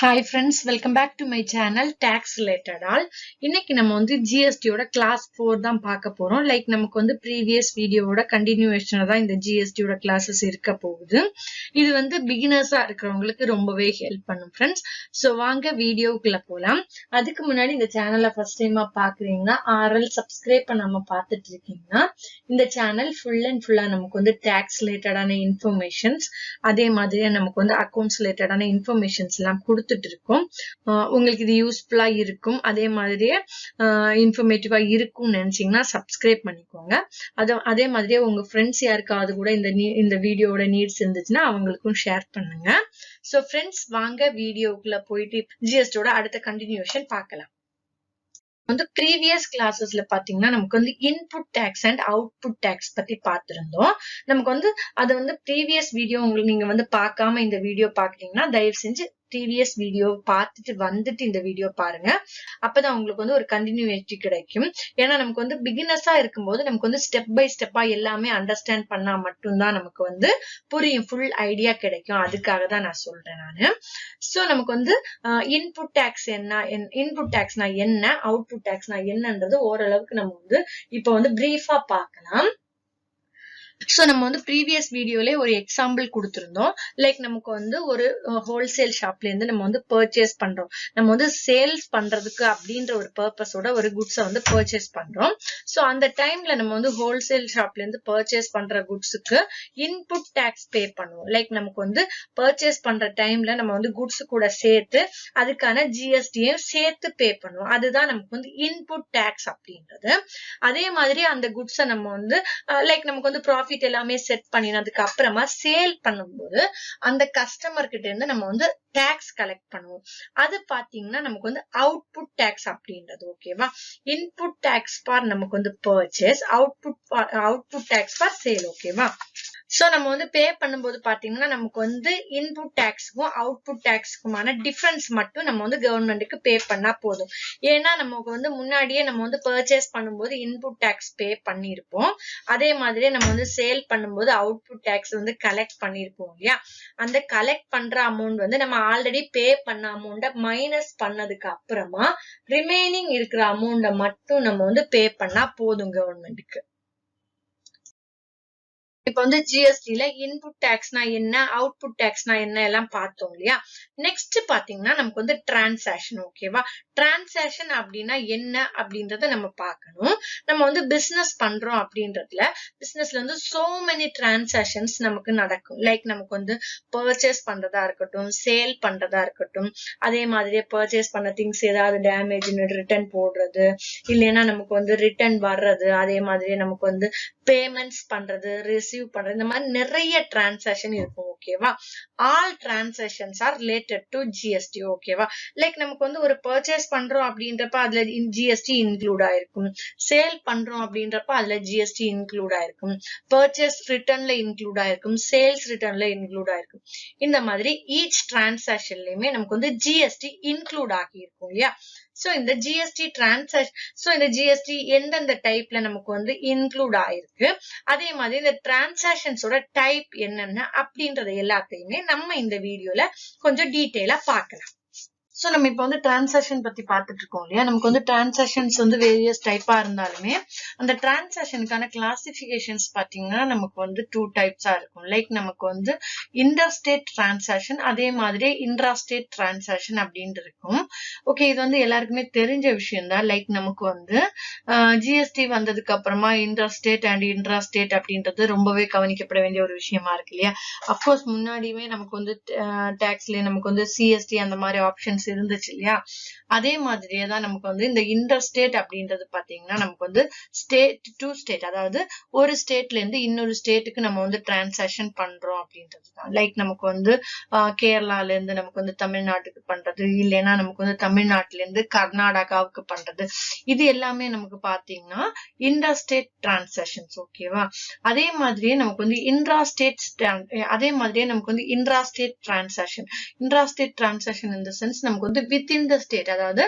Hi friends, welcome back to my channel tax related all. இன்னைக்கு நம்ம வந்து GST ஓட class 4 தான் பார்க்க போறோம். லைக் நமக்கு வந்து previous வீடியோவோட continuation தான் இந்த GST ஓட classes இருக்க போகுது. இது வந்து beginners-ஆ இருக்கிறவங்களுக்கு ரொம்பவே ஹெல்ப் பண்ணும் friends. சோ வாங்க வீடியோக்குள்ள போலாம். அதுக்கு முன்னாடி இந்த சேனலை ஃபர்ஸ்ட் டைமா பாக்குறீங்கன்னா RL subscribe பண்ணாம பார்த்துட்டு இருக்கீங்கன்னா இந்த சேனல் full and full-ஆ நமக்கு வந்து tax related-ஆன informations அதே மாதிரியே நமக்கு வந்து accounts related-ஆன informations எல்லாம் கொடுத்துட்டு இருக்கோம். உங்களுக்கு இது யூஸ்ஃபுல்லா இருக்கும், அதே மாதிரியே இன்ஃபர்மேட்டிவா இருக்கும்னு நினைச்சீங்கன்னா சப்ஸ்கிரைப் பண்ணிக்கோங்க. அதே மாதிரியே உங்க ஃப்ரெண்ட்ஸ் யாருக்காவது கூட இந்த வீடியோட நீட்ஸ் இருந்துச்சுன்னா அவங்களுக்கும் ஷேர் பண்ணுங்க. சோ ஃப்ரெண்ட்ஸ் வாங்க வீடியோக்குள்ள போயிட்டு ஜிஎஸ்டியோட அடுத்த கண்டினியூஷன் பார்க்கலாம். வந்து ப்ரீவியஸ் கிளாஸஸ்ல பாத்தீங்கன்னா நமக்கு வந்து input tax and output tax பத்தி பார்த்திருந்தோம். நமக்கு வந்து அது வந்து ப்ரீவியஸ் வீடியோ உங்களுக்கு நீங்க வந்து பார்க்காம இந்த வீடியோ பாக்குறீங்கன்னா தயவு செஞ்சு ப்ரீவியஸ் வீடியோ பார்த்துட்டு வந்துட்டு இந்த வீடியோ பாருங்க. அப்பதான் உங்களுக்கு வந்து ஒரு கண்டினியூட்டி கிடைக்கும். ஏன்னா நமக்கு வந்து பிகினர்ஸா இருக்கும்போது நமக்கு வந்து ஸ்டெப் பை ஸ்டெப்பா எல்லாமே அண்டர்ஸ்டாண்ட் பண்ணா மட்டும்தான் நமக்கு வந்து புரியும், ஃபுல் ஐடியா கிடைக்கும். அதுக்காக தான் நான் சொல்றேன் நானு. சோ நமக்கு வந்து இன்புட் டேக்ஸ் என்ன, இன்புட் டேக்ஸ்னா என்ன, அவுட்புட் டேக்ஸ்னா என்னன்றது ஓரளவுக்கு நம்ம வந்து இப்ப வந்து பிரீஃபா பார்க்கலாம். சோ நம்ம வந்து ப்ரீவியஸ் வீடியோல ஒரு எக்ஸாம்பிள் கொடுத்திருந்தோம். லைக் நமக்கு வந்து ஒரு ஹோல்சேல் ஷாப்ல இருந்து நம்ம வந்து பர்ச்சேஸ் பண்றோம். நம்ம வந்து சேல்ஸ் பண்றதுக்கு அப்படின்ற ஒரு பர்பஸோட ஒரு குட்ஸை வந்து பர்ச்சேஸ் பண்றோம். சோ அந்த டைம்ல நம்ம வந்து ஹோல்சேல் ஷாப்ல இருந்து பர்ச்சேஸ் பண்ற குட்ஸுக்கு இன்புட் டேக்ஸ் பே பண்ணுவோம். லைக் நமக்கு வந்து பர்ச்சேஸ் பண்ற டைம்ல நம்ம வந்து குட்ஸ் கூட சேர்த்து அதுக்கான ஜிஎஸ்டியும் சேர்த்து பே பண்ணுவோம். அதுதான் நமக்கு வந்து இன்புட் டேக்ஸ் அப்படின்றது. அதே மாதிரி அந்த குட்ஸை நம்ம வந்து லைக் நமக்கு வந்து ப்ராஃபிட் எல்லாமே செட் பண்ணினதுக்கு அப்புறமா சேல் பண்ணும்போது அந்த கஸ்டமர் கிட்ட இருந்து நம்ம வந்து டாக்ஸ் கலெக்ட் பண்ணுவோம். அது பாத்தீங்கன்னா நமக்கு வந்து அவுட்புட் டாக்ஸ் அப்படின்றது. ஓகேவா? இன்புட் டாக்ஸ் ஃபார் நமக்கு வந்து purchase, output tax for sale. ஓகேவா? சோ நம்ம வந்து பே பண்ணும்போது பாத்தீங்கன்னா நமக்கு வந்து இன்புட் டாக்ஸ்க்கும் அவுட்புட் டாக்ஸ்க்குமான டிஃபரன்ஸ் மட்டும் நம்ம வந்து கவர்மெண்ட்டுக்கு பே பண்ணா போதும். ஏன்னா நமக்கு வந்து முன்னாடியே நம்ம வந்து பர்ச்சேஸ் பண்ணும்போது இன்புட் டாக்ஸ் பே பண்ணிருப்போம். அதே மாதிரியே நம்ம வந்து சேல் பண்ணும்போது அவுட்புட் டாக்ஸ் வந்து கலெக்ட் பண்ணிருப்போம் இல்லையா? அந்த கலெக்ட் பண்ற அமௌண்ட் வந்து நம்ம ஆல்ரெடி பே பண்ண அமௌண்ட மைனஸ் பண்ணதுக்கு அப்புறமா ரிமைனிங் இருக்கிற அமௌண்ட மட்டும் நம்ம வந்து பே பண்ணா போதும் கவர்மெண்ட்டுக்கு. இப்ப வந்து ஜிஎஸ்டில இன்புட் டாக்ஸ்னா என்ன, அவுட்புட் டாக்ஸ்னா என்ன எல்லாம் பார்த்தோம் இல்லையா? நெக்ஸ்ட் பாத்தீங்கன்னா நமக்கு வந்து டிரான்சாக்ஷன். ஓகேவா? டிரான்சாக்ஷன் அப்படின்னா என்ன அப்படின்றத நம்ம பார்க்கணும். நம்ம வந்து பிசினஸ் பண்றோம் அப்படின்றதுல பிசினஸ்ல வந்து சோ மெனி டிரான்சாக்ஷன்ஸ் நமக்கு நடக்கும். லைக் நமக்கு வந்து பர்ச்சேஸ் பண்றதா இருக்கட்டும், சேல் பண்றதா இருக்கட்டும், அதே மாதிரியே பர்ச்சேஸ் பண்ண திங்ஸ் ஏதாவது டேமேஜ்னு ரிட்டர்ன் போடுறது, இல்லைன்னா நமக்கு வந்து ரிட்டர்ன் வர்றது, அதே மாதிரியே நமக்கு வந்து பேமெண்ட்ஸ் பண்றது, ரிசீவ் பண்றது, இந்த மாதிரி நிறைய டிரான்சாக்ஷன் இருக்கும். ஓகேவா? All transactions are related to GST. ஓகேவா? லைக் நமக்கு வந்து ஒரு பர்ச்சேஸ் பண்றோம் அப்படின்றப்ப அதுல ஜிஎஸ்டி இன்க்ளூட் ஆயிருக்கும், சேல் பண்றோம் அப்படின்றப்ப அதுல ஜிஎஸ்டி இன்க்ளூட் ஆயிருக்கும், பர்ச்சேஸ் ரிட்டர்ன்ல இன்க்ளூட் ஆயிருக்கும், சேல்ஸ் ரிட்டர்ன்ல இன்க்ளூட் ஆயிருக்கும். இந்த மாதிரி ஈச் டிரான்சாக்ஷன்லயுமே நமக்கு வந்து ஜிஎஸ்டி இன்க்ளூட் ஆகி இருக்கும் இல்லையா? சோ இந்த ஜிஎஸ்டி இந்த ஜிஎஸ்டி எந்தெந்த டைப்ல நமக்கு வந்து இன்க்ளூட் ஆயிருக்கு, அதே மாதிரி இந்த டிரான்சாக்ஷன்ஸோட டைப் என்னென்ன அப்படின்றது எல்லாத்தையுமே நம்ம இந்த வீடியோல கொஞ்சம் டீடைலா பார்க்கலாம். சோ நம்ம இப்ப வந்து டிரான்சாக்ஷன் பத்தி பார்த்துட்டு இருக்கோம் இல்லையா? நமக்கு வந்து டிரான்சாக்ஷன்ஸ் வந்து வேரியஸ் டைப்பா இருந்தாலுமே அந்த டிரான்சாக்ஷனுக்கான கிளாசிபிகேஷன்ஸ் பாத்தீங்கன்னா நமக்கு வந்து 2 டைப்ஸா இருக்கும். லைக் நமக்கு வந்து இன்டர்ஸ்டேட் டிரான்சாக்ஷன், அதே மாதிரி இன்ட்ராஸ்டேட் டிரான்சாக்ஷன் அப்படின்னு இருக்கும். ஓகே, இது வந்து எல்லாருக்குமே தெரிஞ்ச விஷயம் தான். லைக் நமக்கு வந்து ஜிஎஸ்டி வந்ததுக்கு அப்புறமா இன்டர்ஸ்டேட் அண்ட் இன்ட்ராஸ்டேட் அப்படின்றது ரொம்பவே கவனிக்கப்பட வேண்டிய ஒரு விஷயமா இருக்கு இல்லையா? அப்கோர்ஸ் முன்னாடியுமே நமக்கு வந்து டாக்ஸ்ல நமக்கு வந்து சிஎஸ்டி அந்த மாதிரி ஆப்ஷன்ஸ் இருந்துச்சு இல்லையா? அதே மாதிரியே தான் நமக்கு வந்து இந்த இன்டர்ஸ்டேட் அப்படின்றது பாத்தீங்கன்னா நமக்கு வந்து ஸ்டேட் டு ஸ்டேட், அதாவது ஒரு ஸ்டேட்ல இருந்து இன்னொரு ஸ்டேட்டுக்கு நம்ம வந்து டிரான்சாக்ஷன் பண்றோம் அப்படின்றது தான். லைக் நமக்கு வந்து கேரளால இருந்து நமக்கு வந்து தமிழ்நாட்டுக்கு பண்றது, இல்லைன்னா நமக்கு வந்து தமிழ்நாட்டுல இருந்து கர்நாடகாவுக்கு பண்றது, இது எல்லாமே நமக்கு பாத்தீங்கன்னா இன்டர்ஸ்டேட் டிரான்சாக்ஷன்ஸ். ஓகேவா? அதே மாதிரியே நமக்கு வந்து இன்ட்ராஸ்டேட் டிரான்சாக்ஷன். இன்ட்ராஸ்டேட் டிரான்சாக்ஷன் இந்த சென்ஸ் நமக்கு வந்து within the state, அதாவது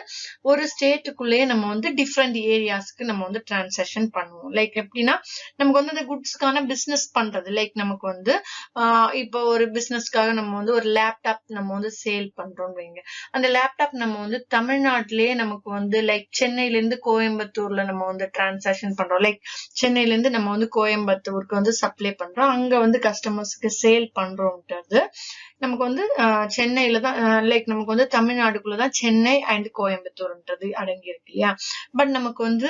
ஒரு ஸ்டேட்டுக்குள்ளேயே நம்ம வந்து டிஃப்ரெண்ட் ஏரியாஸ்க்கு நம்ம வந்து டிரான்சாக்ஷன் பண்ணுவோம். லைக் எப்படின்னா நமக்கு வந்து அந்த குட்ஸ்க்கான பிசினஸ் பண்றது, லைக் நமக்கு வந்து இப்போ ஒரு பிசினஸ்க்காக நம்ம வந்து ஒரு லேப்டாப் நம்ம வந்து சேல் பண்றோம் வைங்க. அந்த லேப்டாப் நம்ம வந்து தமிழ்நாட்டிலேயே நமக்கு வந்து லைக் சென்னையில இருந்து கோயம்புத்தூர்ல நம்ம வந்து டிரான்சாக்ஷன் பண்றோம். லைக் சென்னையில இருந்து நம்ம வந்து கோயம்புத்தூருக்கு வந்து சப்ளை பண்றோம், அங்க வந்து கஸ்டமர்ஸ்க்கு சேல் பண்றோம்ன்றது நமக்கு வந்து சென்னையில தான், லைக் நமக்கு வந்து தமிழ்நாடுக்குள்ளதான் சென்னை அண்ட் கோயம்புத்தூர்ன்றது அடங்கி இருக்கு இல்லையா. பட் நமக்கு வந்து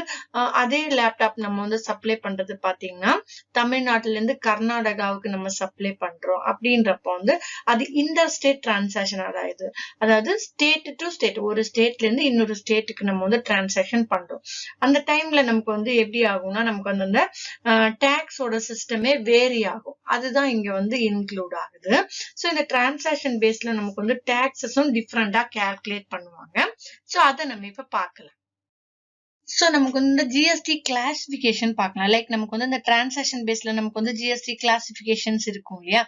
அதே லேப்டாப் நம்ம வந்து சப்ளை பண்றது பாத்தீங்கன்னா தமிழ்நாட்டுல இருந்து கர்நாடகாவுக்கு நம்ம சப்ளை பண்றோம் அப்படின்றப்ப வந்து அது இன்டர்ஸ்டேட் டிரான்சாக்ஷன். அதாவது ஸ்டேட் டு ஸ்டேட், ஒரு ஸ்டேட்ல இருந்து இன்னொரு ஸ்டேட்டுக்கு நம்ம வந்து டிரான்சாக்ஷன் பண்றோம். அந்த டைம்ல நமக்கு வந்து எப்படி ஆகும்னா நமக்கு வந்து அந்த டாக்ஸோட சிஸ்டமே வேரி ஆகும். அதுதான் இங்க வந்து இன்க்ளூட் ஆகுது. சோ இந்த டிரான்சாக்ஷன் பேஸ்ல நமக்கு வந்து டாக்ஸஸும் டிஃப்ரெண்டா கால்குலேட் பண்ணுவாங்க. சோ அதை நம்ம இப்ப பார்க்கலாம். சோ நமக்கு வந்து GST கிளாசிபிகேஷன் பார்க்கலாம். லைக் நமக்கு வந்து இந்த டிரான்சாக்ஷன் பேஸ்ல நமக்கு வந்து GST கிளாசிபிகேஷன்ஸ் இருக்கும் இல்லையா.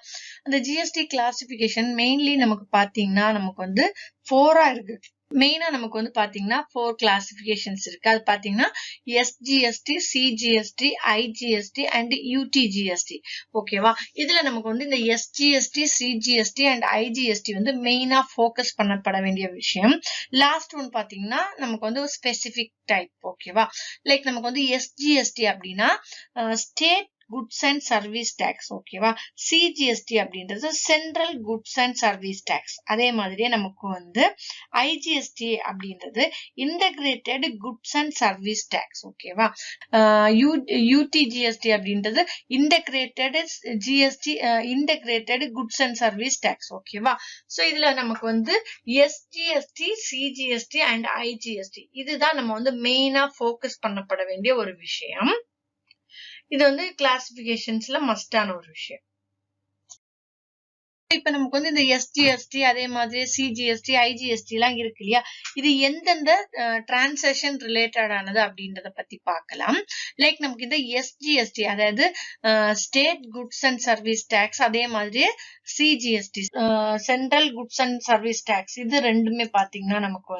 அந்த GST கிளாசிபிகேஷன் மெயின்லி நமக்கு பாத்தீங்கன்னா நமக்கு வந்து 4 இருக்கு. மெயினா நமக்கு வந்து பாத்தீங்கன்னா 4 கிளாசிபிகேஷன்ஸ் இருக்கு. அது பாத்தீங்கன்னா SGST, CGST, IGST and UTGST. ஓகேவா. இதுல நமக்கு வந்து இந்த SGST, CGST and IGST வந்து மெயினா போக்கஸ் பண்ணப்பட வேண்டிய விஷயம். லாஸ்ட் ஒன் பாத்தீங்கன்னா நமக்கு வந்து ஒரு ஸ்பெசிபிக் டைப். ஓகேவா. லைக் நமக்கு வந்து SGST அப்படின்னா state goods and service tax. ஓகேவா. CGST அப்படின்றது central goods and service tax. அதே மாதிரியே நமக்கு வந்து IGST அப்படின்றது integrated goods and service tax. ஓகேவா. UTGST அப்படின்றது integrated GST, integrated goods and service tax. ஓகேவா. சோ இதுல நமக்கு வந்து SGST, CGST and IGST இதுதான் நம்ம வந்து மெயினா போக்கஸ் பண்ணப்பட வேண்டிய ஒரு விஷயம். இது வந்து கிளாசிபிகேஷன்ஸ்ல மஸ்டான ஒரு விஷயம். இப்ப நமக்கு வந்து இந்த SGST அதே மாதிரி CGST, IGST எல்லாம் இருக்கு இல்லையா. இது எந்தெந்த டிரான்சாக்ஷன் ரிலேட்டட் ஆனது அப்படின்றத பத்தி பார்க்கலாம். லைக் நமக்கு இந்த SGST அதாவது state goods and service tax, அதே மாதிரி CGST central goods and service tax, இது ரெண்டுமே பாத்தீங்கன்னா நமக்கு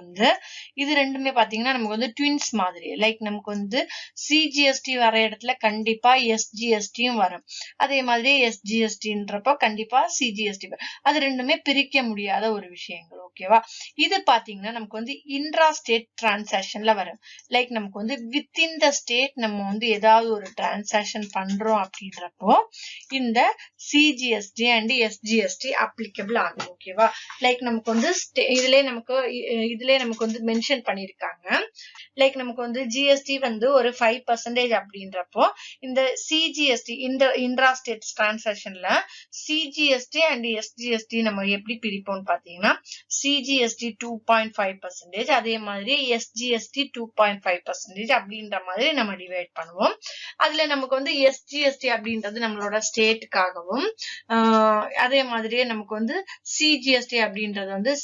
வந்து ட்வின்ஸ் மாதிரி. லைக் நமக்கு வந்து CGST வர இடத்துல கண்டிப்பா SGSTயும் வரும். அதே மாதிரி SGSTன்றப்ப கண்டிப்பா CGST, அது ரெண்டுமே பிரிக்க முடியாத ஒரு விஷயங்கள். ஓகேவா. இது பாத்தீங்கன்னா நமக்கு வந்து இன்ட்ராஸ்டேட் டிரான்சாக்ஷன்ல வரும். லைக் நமக்கு வந்து வித்தின் த ஸ்டேட் நம்ம வந்து ஏதாவது ஒரு டிரான்சாக்ஷன் பண்றோம் அப்படின்றப்போ இந்த CGST அண்ட் SGST அப்ளிகபிள் ஆகும். ஓகேவா. லைக் நமக்கு வந்து இதுலயே நமக்கு வந்து மென்ஷன் பண்ணிருக்காங்க. லைக் நமக்கு வந்து GST வந்து ஒரு 5% அப்படின்றப்போ இந்த CGST இன்ட்ராஸ்டேட் டிரான்சாக்ஷன்ல CGST அண்ட் SGST நம்ம எப்படி பிரிப்போம் பாத்தீங்கன்னா CGST 2.5%, அதே மாதிரி SGST 2.5% அப்படின்ற மாதிரி நம்ம டிவைட் பண்ணுவோம். அதுல நமக்கு வந்து SGST அப்படின்றது நம்மளோட ஸ்டேட்டுக்காகவும், அதே மாதிரியே நமக்கு வந்து CGST அப்படின்றது வந்து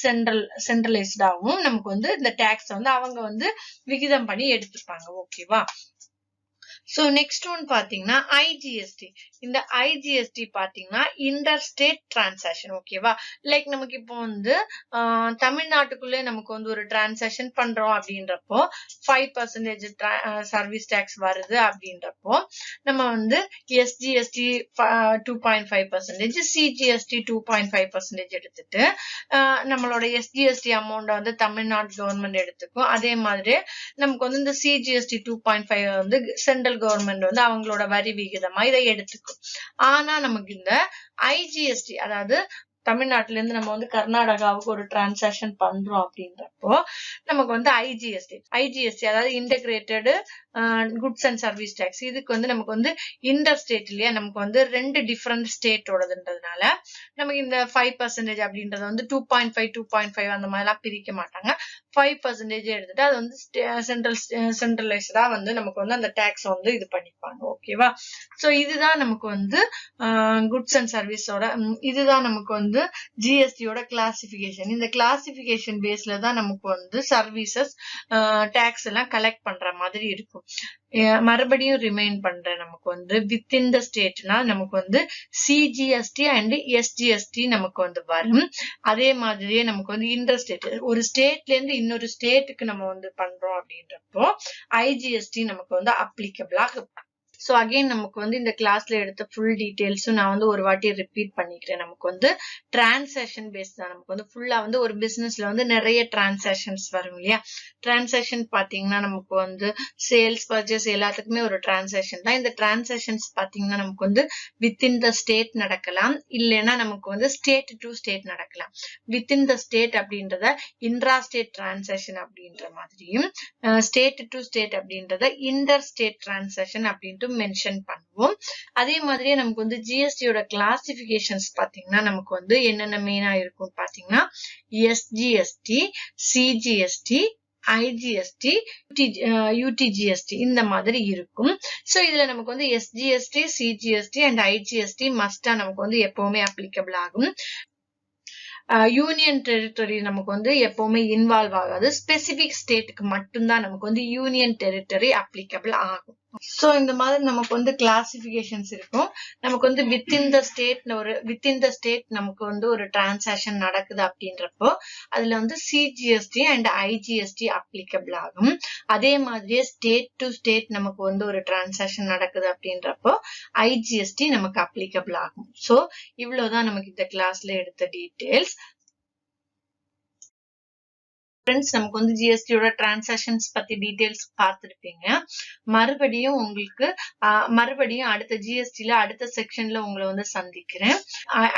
சென்ட்ரலைஸ்டாகவும் நமக்கு வந்து இந்த டாக்ஸ் வந்து அவங்க வந்து விகிதம் பண்ணி எடுத்துப்பாங்க. ஓகேவா. சோ நெக்ஸ்ட் ஒன் பாத்தீங்கன்னா IGST. இந்த IGST பாத்தீங்கன்னா இன்டர்ஸ்டேட் டிரான்சாக்ஷன். ஓகேவா. லைக் நமக்கு இப்போ வந்து தமிழ்நாட்டுக்குள்ளே நமக்கு வந்து ஒரு டிரான்சாக்ஷன் பண்றோம் அப்படின்றப்போ 5% சர்வீஸ் டாக்ஸ் வருது அப்படின்றப்போ நம்ம வந்து SGST 2.5%, CGST 2.5% எடுத்துட்டு நம்மளோட SGST அமௌண்ட் வந்து தமிழ்நாடு கவர்மெண்ட் எடுத்துக்கும். அதே மாதிரி நமக்கு வந்து இந்த CGST 2.5 வந்து சென்ட்ரல் கவர்மெண்ட் வந்து அவங்களோட வரி விகிதமா இதை எடுத்துக்கும். ஆனா நமக்கு இந்த IGST அதாவது தமிழ்நாட்டுல இருந்து நம்ம வந்து கர்நாடகாவுக்கு ஒரு டிரான்சாக்ஷன் பண்றோம் அப்படின்றப்போ நமக்கு வந்து IGST அதாவது integrated goods and service tax, இதுக்கு வந்து நமக்கு வந்து இன்டர்ஸ்டேட் இல்லையா, நமக்கு வந்து 2 டிஃபரெண்ட் ஸ்டேட்டோடதுன்றதுனால நமக்கு இந்த 5% அப்படின்றத வந்து 2.5 அந்த மாதிரி எல்லாம் பிரிக்க மாட்டாங்க. 5% எடுத்துட்டு அது வந்து சென்ட்ரலைஸ்டா வந்து நமக்கு வந்து அந்த டாக்ஸ் வந்து இது பண்ணிப்பாங்க. ஓகேவா. சோ இதுதான் நமக்கு வந்து குட்ஸ் அண்ட் சர்வீஸோட இதுதான் நமக்கு வந்து வந்து ஜிஎஸ்டி ஓட கிளாசிபிகேஷன். இந்த கிளாசிபிகேஷன் பேஸ்ல தான் நமக்கு வந்து சர்வீசஸ் டாக்ஸ் எல்லாம் கலெக்ட் பண்ற மாதிரி இருக்கும். மறுபடியும் ரிமைண்ட் பண்றேன், நமக்கு வந்து வித்தின் த ஸ்டேட்னா நமக்கு வந்து சிஜிஎஸ்டி அண்ட் எஸ்ஜிஎஸ்டி நமக்கு வந்து வரும். அதே மாதிரியே நமக்கு வந்து இன்டர்ஸ்டேட், ஒரு ஸ்டேட்ல இருந்து இன்னொரு ஸ்டேட்டுக்கு நம்ம வந்து பண்றோம் அப்படின்றப்போ ஐஜிஎஸ்டி நமக்கு வந்து அப்ளிகபிள் ஆகும். சோ அகைன் நமக்கு வந்து இந்த கிளாஸ்ல எடுத்த ஃபுல் டீடைல்ஸும் நான் வந்து ஒரு வாட்டி ரிப்பீட் பண்ணிக்கிறேன். நமக்கு வந்து டிரான்சாக்ஷன் பேஸ் தான். நமக்கு வந்து ஃபுல்லா வந்து ஒரு பிசினஸ்ல வந்து நிறைய டிரான்சாக்ஷன்ஸ் வரும் இல்லையா. டிரான்சாக்ஷன் பாத்தீங்கன்னா நமக்கு வந்து சேல்ஸ் பர்ச்சேஸ் எல்லாத்துக்குமே ஒரு டிரான்சாக்ஷன் தான். இந்த டிரான்சாக்ஷன்ஸ் பாத்தீங்கன்னா நமக்கு வந்து வித்தின் த ஸ்டேட் நடக்கலாம், இல்லைன்னா நமக்கு வந்து ஸ்டேட் டு ஸ்டேட் நடக்கலாம். வித்தின் த ஸ்டேட் அப்படின்றத இன்ட்ராஸ்டேட் டிரான்சாக்ஷன் அப்படின்ற மாதிரியும், ஸ்டேட் டு ஸ்டேட் அப்படின்றத இன்டர் ஸ்டேட் டிரான்சாக்ஷன் அப்படின்ட்டு மென்ஷன் பண்ணுவோம். அதே மாதிரியே நமக்கு வந்து ஜிஎஸ்டியோட கிளாசிபிகேஷன்ஸ் பாத்தீங்கன்னா நமக்கு வந்து என்னென்ன மெயினா இருக்கும் பாத்தீங்கன்னா எஸ்ஜிஎஸ்டி, சிஜிஎஸ்டி, ஐஜிஎஸ்டி, யூடிஜிஎஸ்டி இந்த மாதிரி இருக்கும். சோ இதுல நமக்கு வந்து எஸ்ஜிஎஸ்டி, சிஜிஎஸ்டி அண்ட் ஐஜிஎஸ்டி மஸ்டா நமக்கு வந்து எப்பவுமே அப்ளிகபிள் ஆகும். யூனியன் டெரிட்டரி நமக்கு வந்து எப்பவுமே இன்வால்வ் ஆகாது. ஸ்பெசிபிக் ஸ்டேட்டுக்கு மட்டும்தான் நமக்கு வந்து யூனியன் டெரிட்டரி அப்ளிகபிள் ஆகும். சோ இந்த மாதிரி நமக்கு வந்து கிளாசிபிகேஷன்ஸ் இருக்கும். நமக்கு வந்து வித்தின் த ஸ்டேட் நமக்கு வந்து ஒரு டிரான்சாக்ஷன் நடக்குது அப்படின்றப்போ அதுல வந்து சிஜிஎஸ்டி அண்ட் ஐஜிஎஸ்டி அப்ளிகபிள் ஆகும். அதே மாதிரியே ஸ்டேட் டு ஸ்டேட் நமக்கு வந்து ஒரு டிரான்சாக்ஷன் நடக்குது அப்படின்றப்போ ஐஜிஎஸ்டி நமக்கு அப்ளிகபிள் ஆகும். சோ இவ்வளவுதான் நமக்கு இந்த கிளாஸ்ல எடுத்த டீடைல்ஸ். ஃப்ரெண்ட்ஸ், நமக்கு வந்து ஜிஎஸ்டியோட டிரான்சாக்ஷன்ஸ் பத்தி டீடைல்ஸ் பார்த்துருப்பீங்க. மறுபடியும் அடுத்த ஜிஎஸ்டில அடுத்த செக்ஷன்ல உங்களை வந்து சந்திக்கிறேன்.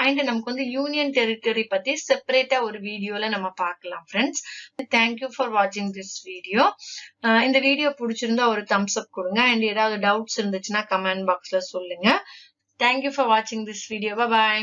அண்ட் நமக்கு வந்து யூனியன் டெரிட்டரி பத்தி செப்பரேட்டா ஒரு வீடியோல நம்ம பார்க்கலாம். ஃப்ரெண்ட்ஸ், தேங்க்யூ ஃபார் வாட்சிங் திஸ் வீடியோ. இந்த வீடியோ பிடிச்சிருந்தா ஒரு தம்ஸ் அப் கொடுங்க. அண்ட் ஏதாவது டவுட்ஸ் இருந்துச்சுன்னா கமெண்ட் பாக்ஸ்ல சொல்லுங்க. தேங்க்யூ ஃபார் வாட்சிங் திஸ் வீடியோ. பாய்.